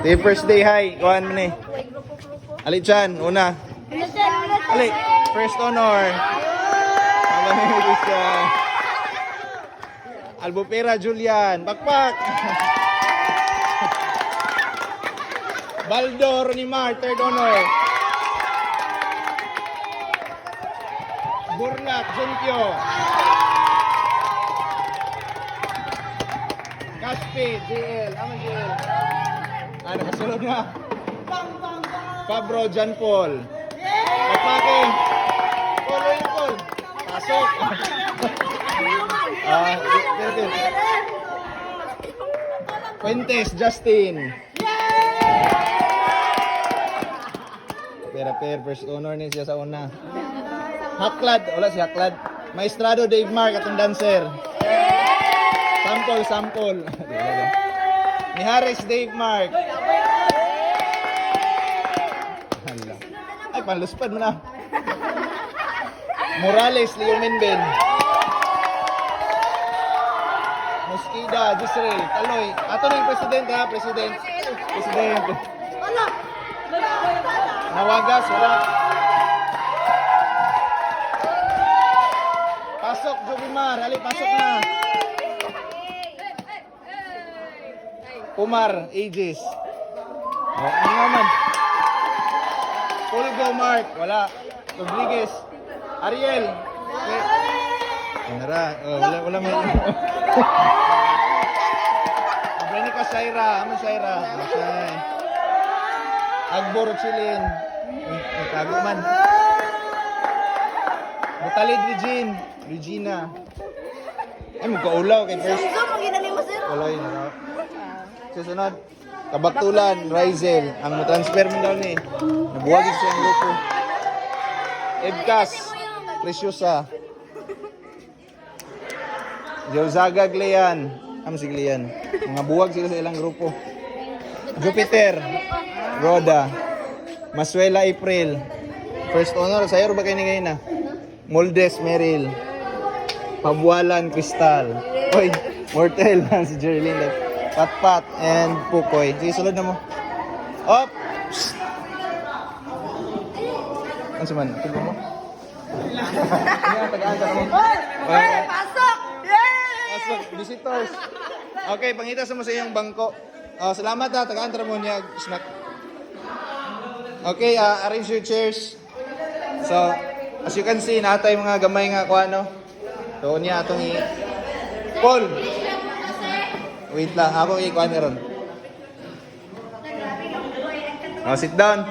The first day, hi. Kuhan mo ni. Ali Chan, una. Ali, first honor. Albupera Julian, bakpak. Baldo Ronimar, third honor. Burlak Junkyo. Kaspi, JL, aman JL. Ano, kasunod na. Fabro, John Paul. Kapake. Paul. Pasok. Fuentes, Justin. Pera, first honor ni siya sa una. Haklad, wala si Haklad. Maestrado, Dave Mark, atong dancer. Sample. Ni Harris, Dave Mark. Ay, panluspad mo na. Morales, Leo Menben. Mosquida, Jisrael, Taloy. Ato na yung presidente ha, president. Nawagas, wala. Pasok, Jubimar. Ali, pasok na. Umar, Aegis. Ano naman? Pulgo, Mark. Wala. Rodriguez. Ariel. Nara. Wala may... Abrenica, Saira. Aman, Saira. Okay. Agbor, Chilin. Tago man. Butalid, Regina. Ay, magkaulaw kay first. Wala yun. Susunod. Kabaktulan, Rizel. Ang transfer mo daw ni. Nabuwagin siya ang grupo. Ebkas, Preciosa. Jozaga, Glean. Si Glean. Mga buwag sila sa ilang grupo. Jupiter, Roda. Masuela, April. First honor, sa'yo ba kayo ni ngayon na? Moldes, Meryl. Pabualan, Crystal. Oy, Mortel si Jerlyn. Pat and Pukoy. Sige, sulod na mo. Op! Ano man? Tubo mo? Ano tagaan ka mo? Pasok! Yay! Pasok, visitors. Okay, pangita sa mo sa iyong bangko. Salamat ha, tagaan mo niya snack. Okay, arrange your chairs. So, as you can see, natay mga gamay nga kung ano. So, niya itong Paul! Wait lang, ako ikuha meron. Sit down.